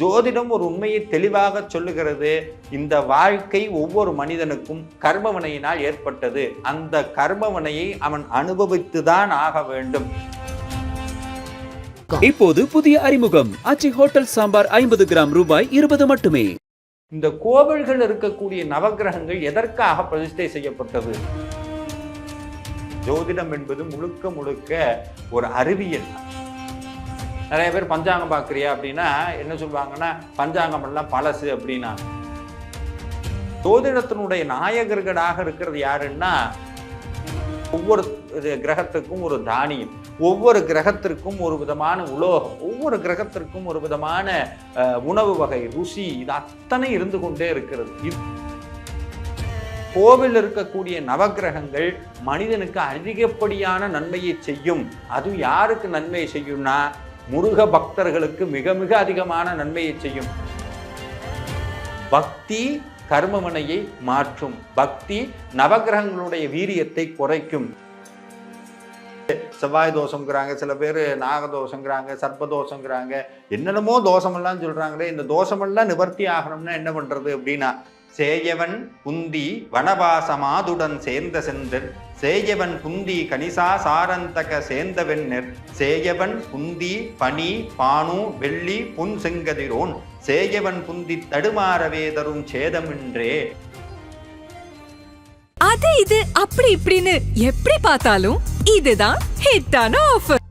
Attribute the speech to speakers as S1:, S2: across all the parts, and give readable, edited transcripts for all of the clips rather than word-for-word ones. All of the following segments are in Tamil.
S1: ஜோதிடம் ஒரு உண்மையை தெளிவாக சொல்லுகிறது. இந்த வாழ்க்கை ஒவ்வொரு மனிதனுக்கும் கர்மவினையினால் ஏற்பட்டது. அந்த கர்மவினையை அவன் அனுபவித்துதான் ஆக வேண்டும்.
S2: இப்போது புதிய அறிமுகம் ஆச்சி ஹோட்டல் சாம்பார் 50 கிராம் ரூபாய் 20 மட்டுமே.
S1: இந்த கோவில்கள் இருக்கக்கூடிய நவகிரகங்கள் எதற்காக பிரதிஷ்டை செய்யப்பட்டது? ஜோதிடம் என்பது முழுக்க முழுக்க ஒரு அறிவியல். நிறைய பேர் பஞ்சாங்கம் பார்க்குறியா அப்படின்னா என்ன சொல்லுவாங்கன்னா, பஞ்சாங்கம் எல்லாம் பழசு அப்படின்னா. ஜோதிடத்தினுடைய நாயகர்களாக இருக்கிறது யாருன்னா, ஒவ்வொரு கிரகத்துக்கும் ஒரு தானியம், ஒவ்வொரு கிரகத்திற்கும் ஒரு விதமான உலோகம், ஒவ்வொரு கிரகத்திற்கும் ஒரு விதமான உணவு வகை, ருசி, இது அத்தனை இருந்து கொண்டே இருக்கிறது. கோவில் இருக்கக்கூடிய நவகிரகங்கள் மனிதனுக்கு அதிகப்படியான நன்மையை செய்யும். அதுவும் யாருக்கு நன்மையை செய்யும்னா, முருக பக்தர்களுக்கு மிக மிக அதிகமான நன்மையை செய்யும். பக்தி கர்மவினையை மாற்றும். பக்தி நவகிரகங்களுடைய வீரியத்தை குறைக்கும். செவ்வாய் தோஷம்ங்கிறாங்க, சில பேர் நாகதோஷங்கிறாங்க, சர்ப்பதோஷங்கிறாங்க, என்னென்னமோ தோஷமெல்லாம் சொல்றாங்களே. இந்த தோஷமெல்லாம் நிவர்த்தி ஆகணும்னா என்ன பண்றது அப்படின்னா, சேயவன் புந்தி வனவாசமாதுடன் சேர்ந்த சென்றர், சேயவன் புந்தி கணிசா சாரந்தக சேர்ந்த வெண்ணர், சேயவன் புந்தி பனி பானு வெள்ளி புன் செங்கதிரோன், சேயவன் புந்தி தடுமாறவே தரும் சேதமின்றே.
S3: அது இது அப்படி இப்படின்னு எப்படி பார்த்தாலும் இதுதான் ஹிட்டான ஆஃபர்.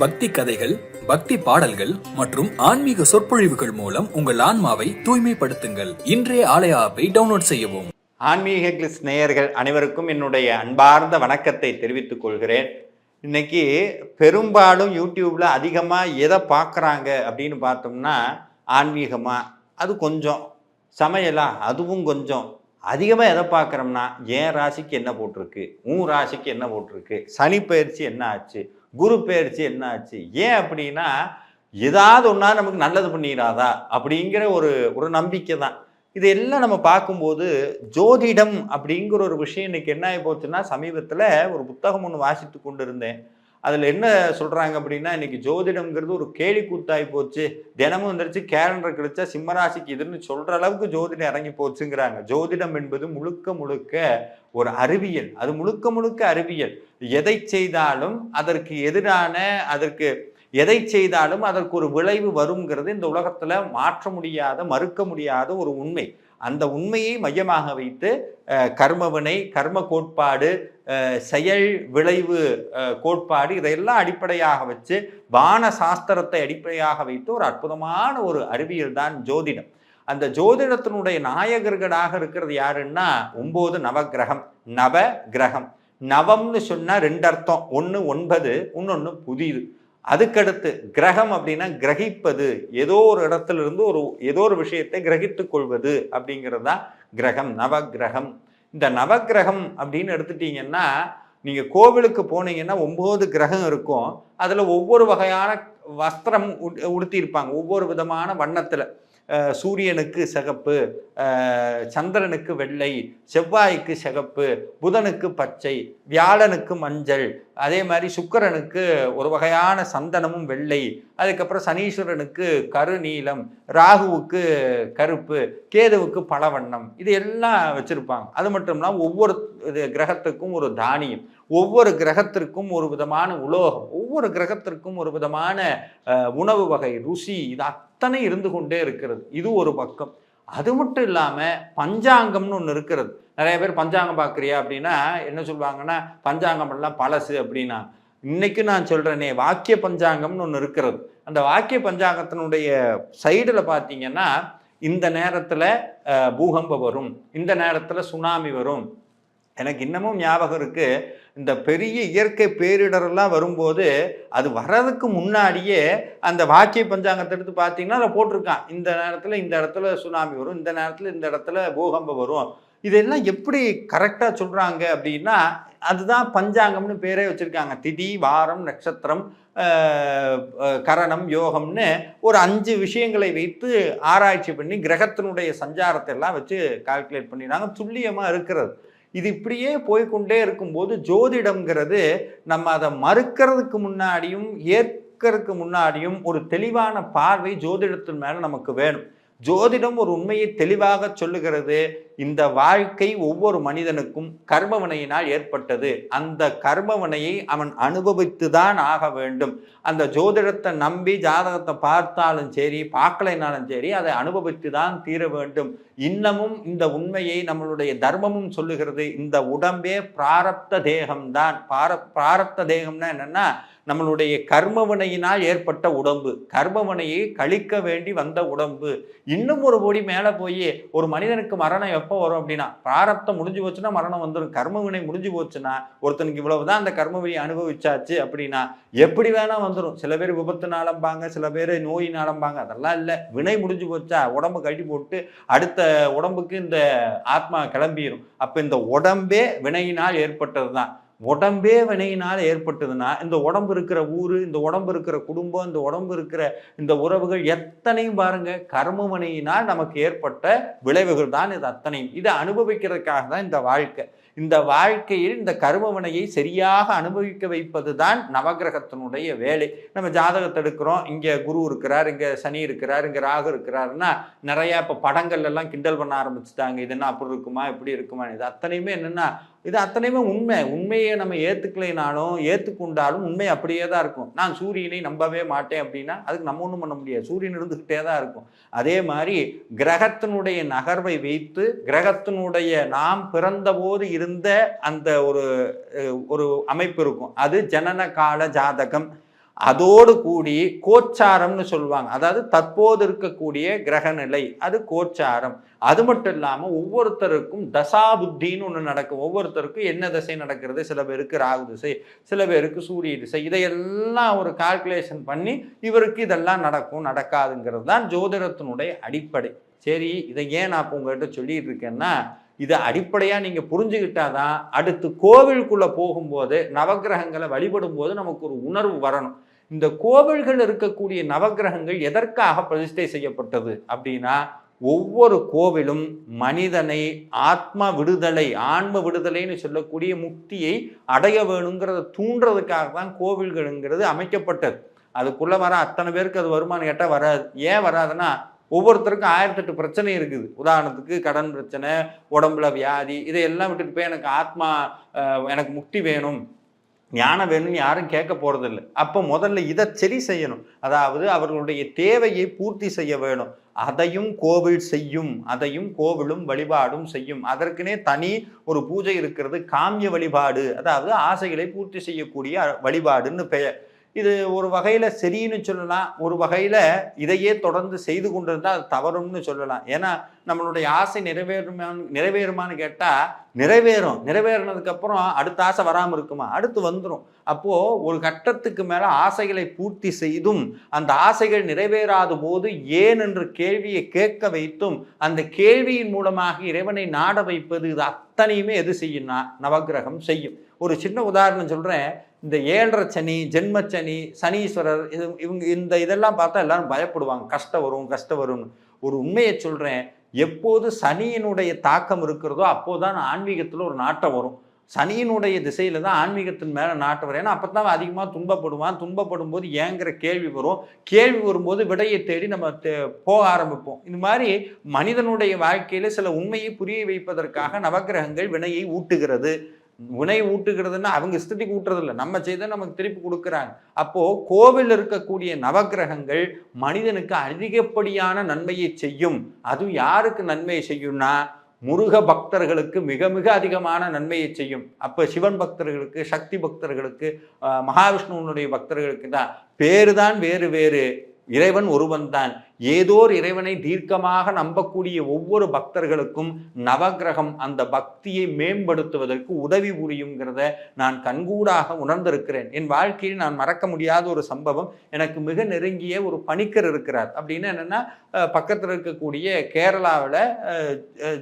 S4: பக்தி கதைகள், பக்தி பாடல்கள் மற்றும் ஆன்மீக சொற்பொழிவுகள் மூலம் உங்கள் ஆன்மாவை தூய்மைப்படுத்துங்கள். இன்றைய ஆலய ஆப்பை டவுன்லோட் செய்யவும்.
S1: ஆன்மீக கிளிஸ் நேயர்கள் அனைவருக்கும் என்னுடைய அன்பார்ந்த வணக்கத்தை தெரிவித்துக் கொள்கிறேன். இன்னைக்கு பெரும்பாலும் யூடியூப்ல அதிகமாக எதை பார்க்குறாங்க அப்படின்னு பார்த்தோம்னா, ஆன்மீகமா அது கொஞ்சம், சமையலா அதுவும் கொஞ்சம். அதிகமாக எதை பார்க்குறோம்னா, என் ராசிக்கு என்ன போட்டிருக்கு, உன் ராசிக்கு என்ன போட்டிருக்கு, சனி பயிற்சி என்ன ஆச்சு, குரு பயிற்சி என்ன ஆச்சு. ஏன் அப்படின்னா, ஏதாவது ஒன்றா நமக்கு நல்லது பண்ணிடாதா அப்படிங்கிற ஒரு நம்பிக்கை தான். இதெல்லாம் நம்ம பார்க்கும்போது ஜோதிடம் அப்படிங்கிற ஒரு விஷயம் இன்னைக்கு என்ன ஆகி போச்சுன்னா, சமீபத்தில் ஒரு புத்தகம் ஒன்று வாசித்து கொண்டு இருந்தேன். அதில் என்ன சொல்கிறாங்க அப்படின்னா, இன்னைக்கு ஜோதிடம்ங்கிறது ஒரு கேலி கூத்தாகி போச்சு. தினமும் வந்துருச்சு கேலண்டர் கிடைச்சா சிம்மராசிக்கு இதுன்னு சொல்கிற அளவுக்கு ஜோதிடம் இறங்கி போச்சுங்கிறாங்க. ஜோதிடம் என்பது முழுக்க முழுக்க ஒரு அறிவியல். அது முழுக்க முழுக்க அறிவியல். எதை செய்தாலும் அதற்கு எதிரான, எதை செய்தாலும் அதற்கு ஒரு விளைவு வருங்கிறது இந்த உலகத்தில் மாற்ற முடியாத, மறுக்க முடியாத ஒரு உண்மை. அந்த உண்மையை மையமாக வைத்து கர்மவினை, கர்ம கோட்பாடு, செயல் விளைவு கோட்பாடு, இதையெல்லாம் அடிப்படையாக வச்சு, வான சாஸ்திரத்தை அடிப்படையாக வைத்து ஒரு அற்புதமான ஒரு அறிவியல் தான் ஜோதிடம். அந்த ஜோதிடத்தினுடைய நாயகர்களாக இருக்கிறது யாருன்னா, 9 நவகிரகம். நவகிரகம், நவம்னு சொன்னா 2 அர்த்தம். ஒன்று 9, இன்னொன்று புதிது. அதுக்கடுத்து கிரகம் அப்படின்னா கிரகிப்பது, ஏதோ ஒரு இடத்துல இருந்து ஏதோ ஒரு விஷயத்தை கிரகித்துக் கொள்வது அப்படிங்கிறது தான் கிரகம், நவகிரகம். இந்த நவகிரகம் அப்படின்னு எடுத்துட்டீங்கன்னா, நீங்க கோவிலுக்கு போனீங்கன்னா 9 கிரகம் இருக்கும். அதுல ஒவ்வொரு வகையான வஸ்திரம் உடுத்தியிருப்பாங்க, ஒவ்வொரு விதமான வண்ணத்துல. சூரியனுக்கு சிகப்பு, சந்திரனுக்கு வெள்ளை, செவ்வாய்க்கு சிகப்பு, புதனுக்கு பச்சை, வியாழனுக்கு மஞ்சள், அதே மாதிரி சுக்கிரனுக்கு ஒரு வகையான சந்தனமும் வெள்ளை, அதுக்கப்புறம் சனீஸ்வரனுக்கு கருநீலம், ராகுவுக்கு கருப்பு, கேதுவுக்கு பலவண்ணம், இது எல்லாம் வச்சிருப்பாங்க. அது மட்டும் இல்லாமல் ஒவ்வொரு கிரகத்துக்கும் ஒரு தானியம், ஒவ்வொரு கிரகத்திற்கும் ஒரு விதமான உலோகம், ஒவ்வொரு கிரகத்திற்கும் ஒரு விதமான உணவு வகை, ருசி, இது அத்தனை இருந்து கொண்டே இருக்கிறது. இது ஒரு பக்கம். அது மட்டும் இல்லாமல் பஞ்சாங்கம்னு ஒன்று இருக்கிறது. நிறைய பேர் பஞ்சாங்கம் பார்க்குறியா அப்படின்னா என்ன சொல்லுவாங்கன்னா, பஞ்சாங்கம் எல்லாம் பழசு அப்படின்னா. இன்னைக்கு நான் சொல்கிறேனே, வாக்கிய பஞ்சாங்கம்னு ஒன்று இருக்கிறது. அந்த வாக்கிய பஞ்சாங்கத்தினுடைய சைடில் பார்த்தீங்கன்னா, இந்த நேரத்தில் பூகம்பம் வரும், இந்த நேரத்தில் சுனாமி வரும். எனக்கு இன்னமும் ஞாபகம் இருக்கு, இந்த பெரிய இயற்கை பேரிடரெல்லாம் வரும்போது அது வர்றதுக்கு முன்னாடியே அந்த வாக்கிய பஞ்சாங்கத்தை எடுத்து பார்த்தீங்கன்னா அதை போட்டிருக்கான், இந்த நேரத்தில் இந்த இடத்துல சுனாமி வரும், இந்த நேரத்தில் இந்த இடத்துல பூகம்பம் வரும். இதெல்லாம் எப்படி கரெக்டாக சொல்கிறாங்க அப்படின்னா, அதுதான் பஞ்சாங்கம்னு பேரே வச்சுருக்காங்க. திதி, வாரம், நட்சத்திரம், கரணம், யோகம்னு ஒரு 5 விஷயங்களை வைத்து ஆராய்ச்சி பண்ணி கிரகத்தினுடைய சஞ்சாரத்தை எல்லாம் வச்சு கால்குலேட் பண்ணிடுறாங்க. துல்லியமாக இருக்கிறது. இது இப்படியே போய்கொண்டே இருக்கும்போது ஜோதிடம்ங்கிறது நம்ம அதை மறுக்கிறதுக்கு முன்னாடியும் எடுக்கிறதுக்கு முன்னாடியும் ஒரு தெளிவான பார்வை ஜோதிடத்தின் மேல நமக்கு வேணும். ஜோதிடம் ஒரு உண்மையை தெளிவாக சொல்லுகிறது. இந்த வாழ்க்கை ஒவ்வொரு மனிதனுக்கும் கர்மவினையினால் ஏற்பட்டது. அந்த கர்மவினையை அவன் அனுபவித்துதான் ஆக வேண்டும். அந்த ஜோதிடத்தை நம்பி ஜாதகத்தை பார்த்தாலும் சரி, பார்க்கலைனாலும் சரி, அதை அனுபவித்து தான் தீர வேண்டும். இன்னமும் இந்த உண்மையை நம்மளுடைய தர்மமும் சொல்லுகிறது. இந்த உடம்பே பிராரப்த தேகம்தான். பிராரப்த தேகம்னா என்னன்னா, நம்மளுடைய கர்மவினையினால் ஏற்பட்ட உடம்பு, கர்மவினையை கழிக்க வேண்டி வந்த உடம்பு. இன்னும் ஒரு கோடி மேலே போய் ஒரு மனிதனுக்கு மரணம் எப்போ வரும் அப்படின்னா, பிராரப்தம் முடிஞ்சு போச்சுன்னா மரணம் வந்துடும். கர்மவினை முடிஞ்சு போச்சுன்னா, ஒருத்தனுக்கு இவ்வளவுதான் அந்த கர்மவினை அனுபவிச்சாச்சு அப்படின்னா எப்படி வேணா வந்துடும். சில பேர் விபத்துனாலம்பாங்க, சில பேர் நோயினாலம்பாங்க. அதெல்லாம் இல்லை. வினை முடிஞ்சு போச்சா உடம்பு கட்டி போட்டு அடுத்த உடம்புக்கு இந்த ஆத்மா கிளம்பிடும். அப்போ இந்த உடம்பே வினையினால் ஏற்பட்டது தான். உடம்பே வினையினால் ஏற்பட்டதுன்னா இந்த உடம்பு இருக்கிற ஊரு, இந்த உடம்பு இருக்கிற குடும்பம், இந்த உடம்பு இருக்கிற இந்த உறவுகள் எத்தனையும் பாருங்க, கர்ம வினையினால் நமக்கு ஏற்பட்ட விளைவுகள் தான் இது அத்தனையும். இதை அனுபவிக்கிறதுக்காக தான் இந்த வாழ்க்கை. இந்த வாழ்க்கையில் இந்த கர்ம வினையை சரியாக அனுபவிக்க வைப்பது தான் நவகிரகத்தினுடைய வேலை. நம்ம ஜாதகத்தை எடுக்கிறோம், இங்கே குரு இருக்கிறார், இங்கே சனி இருக்கிறார், இங்கே ராகு இருக்கிறாருன்னா நிறையா இப்போ படங்கள் எல்லாம் கிண்டல் பண்ண ஆரம்பிச்சுட்டாங்க. இது என்ன அப்படி இருக்குமா, இப்படி இருக்குமா? இது அத்தனையுமே என்னென்னா, இது அத்தனையுமே உண்மையை நம்ம ஏற்றுக்கலைனாலும் ஏற்றுக்கொண்டாலும் உண்மை அப்படியே தான் இருக்கும். நான் சூரியனை நம்பவே மாட்டேன் அப்படின்னா அதுக்கு நம்ம ஒன்றும் பண்ண முடியாது. சூரியன் இருந்துக்கிட்டே தான் இருக்கும். அதே மாதிரி கிரகத்தினுடைய நகர்வை வைத்து, கிரகத்தினுடைய நாம் பிறந்த போது இருந்த அந்த ஒரு அமைப்பு இருக்கும். அது ஜனன கால ஜாதகம். அதோடு கூடி கோச்சாரம்னு சொல்லுவாங்க. அதாவது தற்போது இருக்கக்கூடிய கிரகநிலை, அது கோச்சாரம். அது மட்டும் இல்லாமல் ஒவ்வொருத்தருக்கும் தசாபுத்தின்னு ஒன்று நடக்கும். ஒவ்வொருத்தருக்கும் என்ன திசை நடக்கிறது, சில பேருக்கு ராகு திசை, சில பேருக்கு சூரிய திசை. இதையெல்லாம் ஒரு கால்குலேஷன் பண்ணி இவருக்கு இதெல்லாம் நடக்கும் நடக்காதுங்கிறது தான் ஜோதிடத்தினுடைய அடிப்படை. சரி, இதை ஏன் நான் இப்போ உங்கள்கிட்ட சொல்லிட்டு இருக்கேன்னா, இதை அடிப்படையாக நீங்கள் புரிஞ்சுக்கிட்டாதான் அடுத்து கோவிலுக்குள்ளே போகும்போது நவகிரகங்களை வழிபடும் போது நமக்கு ஒரு உணர்வு வரணும். இந்த கோவில்கள் இருக்கக்கூடிய நவகிரகங்கள் எதற்காக பிரதிஷ்டை செய்யப்பட்டது அப்படின்னா, ஒவ்வொரு கோவிலும் மனிதனை ஆத்ம விடுதலை, ஆன்ம விடுதலைன்னு சொல்லக்கூடிய முக்தியை அடைய வேணுங்கிறத தூண்டுறதுக்காக தான் கோவில்கள்ங்கிறது அமைக்கப்பட்டது. அதுக்குள்ளே வர அத்தனை பேருக்கு அது வருமானம் கேட்டால் வராது. ஏன் வராதுன்னா, ஒவ்வொருத்தருக்கும் 1008 பிரச்சனை இருக்குது. உதாரணத்துக்கு கடன் பிரச்சனை, உடம்புல வியாதி, இதையெல்லாம் விட்டுட்டு போய் எனக்கு ஆத்மா, எனக்கு முக்தி வேணும், ஞானம் வேணும்னு யாரும் கேட்க போறதில்லை. அப்போ முதல்ல இதை சரி செய்யணும். அதாவது அவர்களுடைய தேவையை பூர்த்தி செய்ய வேணும். அதையும் கோவில் செய்யும், அதையும் கோவிலும் வழிபாடும் செய்யும். அதற்குனே தனி ஒரு பூஜை இருக்கிறது, காமிய வழிபாடு. அதாவது ஆசைகளை பூர்த்தி செய்யக்கூடிய வழிபாடுன்னு பெயர். இது ஒரு வகையில் சரின்னு சொல்லலாம், ஒரு வகையில் இதையே தொடர்ந்து செய்து கொண்டிருந்தால் அது தவறும்னு சொல்லலாம். ஏன்னா நம்மளுடைய ஆசை நிறைவேறுமான்னு கேட்டால் நிறைவேறினதுக்கப்புறம் அடுத்த ஆசை வராமல் இருக்குமா? அடுத்து வந்துடும். அப்போது ஒரு கட்டத்துக்கு மேலே ஆசைகளை பூர்த்தி செய்தும் அந்த ஆசைகள் நிறைவேறாத போது ஏன் என்ற கேள்வியை கேட்க வைத்தும் அந்த கேள்வியின் மூலமாக இறைவனை நாட வைப்பது, இது அத்தனையுமே எது செய்யும்னா நவகிரகம் செய்யும். ஒரு சின்ன உதாரணம் சொல்கிறேன். இந்த 7.5 சனி, ஜென்மச்சனி, சனீஸ்வரர், இதெல்லாம் பார்த்தா எல்லாரும் பயப்படுவாங்க. கஷ்டம் வரும்னு. ஒரு உண்மையை சொல்கிறேன். எப்போது சனியினுடைய தாக்கம் இருக்கிறதோ அப்போதான் ஆன்மீகத்தில் ஒரு நாட்டம் வரும். சனியினுடைய திசையில தான் ஆன்மீகத்தின் மேலே நாட்டம் வரும். ஏன்னா அப்போ தான் அதிகமாக துன்பப்படும் போது ஏங்கிற கேள்வி வரும். கேள்வி வரும்போது விடையை தேடி நம்ம போக ஆரம்பிப்போம். இந்த மாதிரி மனிதனுடைய வாழ்க்கையில் சில உண்மையை புரிய வைப்பதற்காக நவகிரகங்கள் வினையை ஊட்டுகிறது. வினை ஊட்டுகிறதுன்னா அவங்க இஷ்டத்துக்கு ஊட்டுறது இல்லை, நம்ம செய்த நமக்கு திருப்பி கொடுக்குறாங்க. அப்போ கோவில் இருக்கக்கூடிய நவகிரகங்கள் மனிதனுக்கு அதிகப்படியான நன்மையை செய்யும். அதுவும் யாருக்கு நன்மையை செய்யும்னா, முருக பக்தர்களுக்கு மிக மிக அதிகமான நன்மையை செய்யும். அப்போ சிவன் பக்தர்களுக்கு, சக்தி பக்தர்களுக்கு, மகாவிஷ்ணுவனுடைய பக்தர்களுக்கு தான் பேரு தான் வேறு, இறைவன் ஒருவன் தான். ஏதோர் இறைவனை தீர்க்கமாக நம்பக்கூடிய ஒவ்வொரு பக்தர்களுக்கும் நவகிரகம் அந்த பக்தியை மேம்படுத்துவதற்கு உதவி புரியுங்கிறத நான் கண்கூடாக உணர்ந்திருக்கிறேன். என் வாழ்க்கையில் நான் மறக்க முடியாத ஒரு சம்பவம். எனக்கு மிக நெருங்கிய ஒரு பணிக்கர் இருக்கிறார். அப்படின்னு என்னென்னா, பக்கத்தில் இருக்கக்கூடிய கேரளாவில்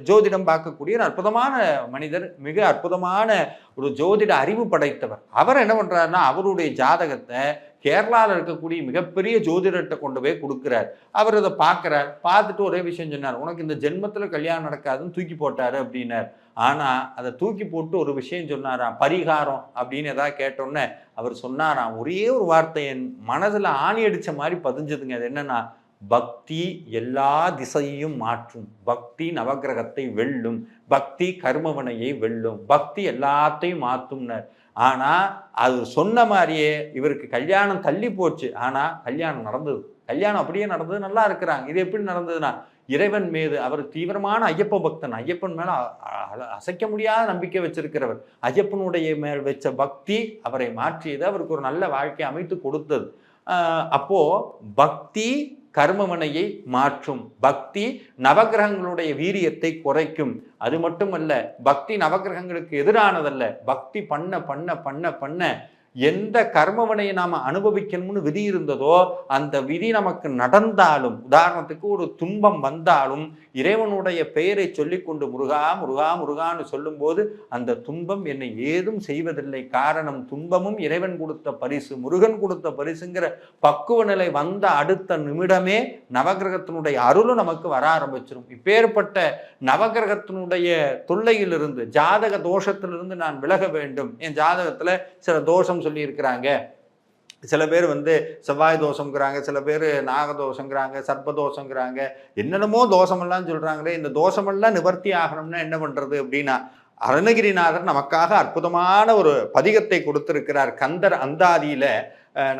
S1: ஜோதிடம் பார்க்கக்கூடிய ஒரு அற்புதமான மனிதர், மிக அற்புதமான ஒரு ஜோதிட அறிவு படைத்தவர். அவர் என்ன பண்ணுறாருன்னா, அவருடைய ஜாதகத்தை கேரளாவில் இருக்கக்கூடிய மிகப்பெரிய ஜோதிடர்கிட்ட கொண்டு போய் கொடுக்குறார். அவர் அதை பார்க்குறார். பார்த்துட்டு ஒரே விஷயம் சொன்னார், உனக்கு இந்த ஜென்மத்தில் கல்யாணம் நடக்காதுன்னு தூக்கி போட்டாரு அப்படின்னார். ஆனால் அதை தூக்கி போட்டு ஒரு விஷயம் சொன்னாராம், பரிகாரம் அப்படின்னு எதாவது கேட்டோன்னே அவர் சொன்னாராம் ஒரே ஒரு வார்த்தை என் மனதில் ஆணி அடித்த மாதிரி பதிஞ்சதுங்க. அது என்னன்னா, பக்தி எல்லா திசையையும் மாற்றும், பக்தி நவக்கிரகத்தை வெல்லும், பக்தி கர்மவனையை வெல்லும், பக்தி எல்லாத்தையும் மாற்றும்னார். ஆனால் அது சொன்ன மாதிரியே இவருக்கு கல்யாணம் தள்ளி போச்சு. ஆனால் கல்யாணம் நடந்தது, கல்யாணம் அப்படியே நடந்தது, நல்லா இருக்கிறாங்க. இது எப்படி நடந்ததுன்னா, இறைவன் மீது அவர் தீவிரமான ஐயப்ப பக்தன், ஐயப்பன் மேல அசைக்க முடியாத நம்பிக்கை வச்சிருக்கிறவர். ஐயப்பனுடைய மேல் வச்ச பக்தி அவரை மாற்றியது, அவருக்கு ஒரு நல்ல வாழ்க்கையை அமைத்து கொடுத்தது. அப்போ பக்தி கர்மவனையை மாற்றும், பக்தி நவகிரகங்களுடைய வீரியத்தை குறைக்கும். அது மட்டுமல்ல, பக்தி நவகிரகங்களுக்கு எதிரானதல்ல. பக்தி பண்ண பண்ண பண்ண பண்ண எந்த கர்மவனையை நாம் அனுபவிக்கணும்னு விதி இருந்ததோ அந்த விதி நமக்கு நடந்தாலும், உதாரணத்துக்கு ஒரு துன்பம் வந்தாலும் இறைவனுடைய பெயரை சொல்லிக்கொண்டு முருகா முருகா முருகான்னு சொல்லும்போது அந்த துன்பம் என்னை ஏதும் செய்வதில்லை. காரணம், துன்பமும் இறைவன் கொடுத்த பரிசு, முருகன் கொடுத்த பரிசுங்கிற பக்குவ நிலை வந்த அடுத்த நிமிடமே நவகிரகத்தினுடைய அருளும் நமக்கு வர ஆரம்பிச்சிடும். இப்பேற்பட்ட நவகிரகத்தினுடைய தொல்லையிலிருந்து, ஜாதக தோஷத்திலிருந்து நான் விலக வேண்டும். என் ஜாதகத்துல சில தோஷம் சொல்லி இருக்கிறாங்க. சில பேர் செவ்வாய் தோஷங்கிறாங்க, சில பேர் நாகதோஷங்கிறாங்க, சர்ப்பதோஷங்கிறாங்க, என்னென்னமோ தோஷமெல்லாம் சொல்றாங்களே. இந்த தோஷமெல்லாம் நிவர்த்தி ஆகணும்னா என்ன பண்றது அப்படின்னா, அருணகிரிநாதர் நமக்காக அற்புதமான ஒரு பதிகத்தை கொடுத்திருக்கிறார். கந்தர் அந்தாதியில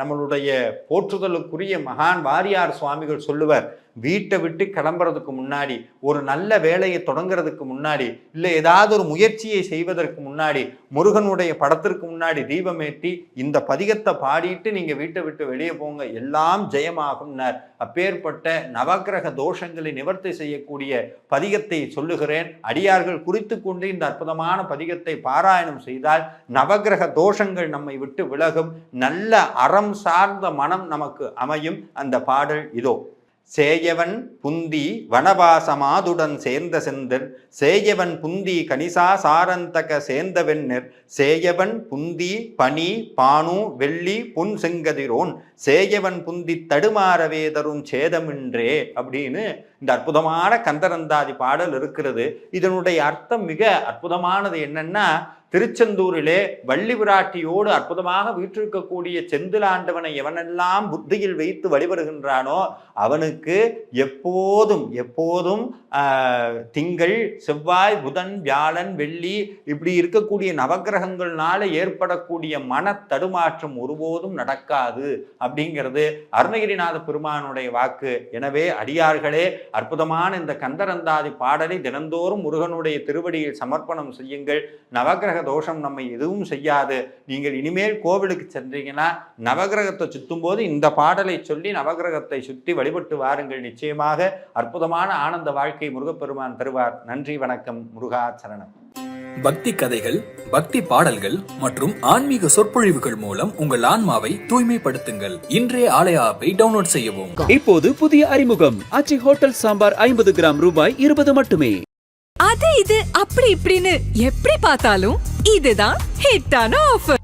S1: நம்மளுடைய போற்றுதலுக்குரிய மகான் வாரியார் சுவாமிகள் சொல்லுவார், வீட்டை விட்டு கிளம்புறதுக்கு முன்னாடி, ஒரு நல்ல வேலையை தொடங்குறதுக்கு முன்னாடி, இல்லை ஏதாவது ஒரு முயற்சியை செய்வதற்கு முன்னாடி முருகனுடைய படத்திற்கு முன்னாடி தீபமேற்றி இந்த பதிகத்தை பாடிட்டு நீங்க வீட்டை விட்டு வெளியே போங்க, எல்லாம் ஜெயமாகும்னார். அப்பேற்பட்ட நவக்கிரக தோஷங்களை நிவர்த்தி செய்யக்கூடிய பதிகத்தை சொல்லுகிறேன். அடியார்கள் குறித்து கொண்டு இந்த அற்புதமான பதிகத்தை பாராயணம் செய்தால் நவக்கிரக தோஷங்கள் நம்மை விட்டு விலகும், நல்ல அறம் சார்ந்த மனம் நமக்கு அமையும். அந்த பாடல் இதோ. சேயவன் புந்தி வனவாசமாதுடன் சேர்ந்த செந்தர், சேயவன் புந்தி கனிசா சாரந்தக சேர்ந்த வெண்ணர், சேயவன் புந்தி பனி பானு வெள்ளி பொன் செங்கதிரோன், சேயவன் புந்தி தடுமாறவே தரும் சேதமின்றே அப்படின்னு இந்த அற்புதமான கந்தரந்தாதி பாடல் இருக்கிறது. இதனுடைய அர்த்தம் மிக அற்புதமானது. என்னன்னா, திருச்செந்தூரிலே வள்ளி விராட்டியோடு அற்புதமாக வீற்றிருக்கக்கூடிய செந்திலாண்டவனை எவனெல்லாம் புத்தியில் வைத்து வழிபடுகின்றானோ அவனுக்கு எப்போதும் எப்போதும் திங்கள் செவ்வாய் புதன் வியாழன் வெள்ளி இப்படி இருக்கக்கூடிய நவக்கிரகங்கள்னால ஏற்படக்கூடிய மன தடுமாற்றம் ஒருபோதும் நடக்காது அப்படிங்கிறது அருணகிரிநாத பெருமானுடைய வாக்கு. எனவே அடியார்களே, அற்புதமான இந்த கந்தரந்தாதி பாடலை தினந்தோறும் முருகனுடைய திருவடியில் சமர்ப்பணம் செய்யுங்கள். நவக்கிரக தோஷம் நம்மை எதுவும் செய்யாது. நீங்கள் இனிமேல் கோவிலுக்கு சென்றீங்கன்னா நவகிரகத்தை சுத்தும் போது இந்த பாடலை சொல்லி நவகிரகத்தை சுற்றி வழிபட்டு வாருங்கள். நிச்சயமாக அற்புதமான ஆனந்த வாழ்க்கை முருகப்பெருமான் தருவார். நன்றி, வணக்கம். முருகா சரணம்.
S4: பக்தி கதைகள், பக்தி பாடல்கள் மற்றும் ஆன்மீக சொற்பொழிவுகள் மூலம் உங்கள் ஆன்மாவை தூய்மைப்படுத்துங்கள். இன்றைய ஆலய ஆப்பை டவுன்லோட் செய்யவும்.
S2: இப்போது புதிய அறிமுகம் ஆச்சி ஹோட்டல் சாம்பார் 50 கிராம் ரூபாய் 20 மட்டுமே.
S3: அது இது அப்படி இப்படின்னு எப்படி பார்த்தாலும் இதுதான் ஹிட்டான ஆஃபர்.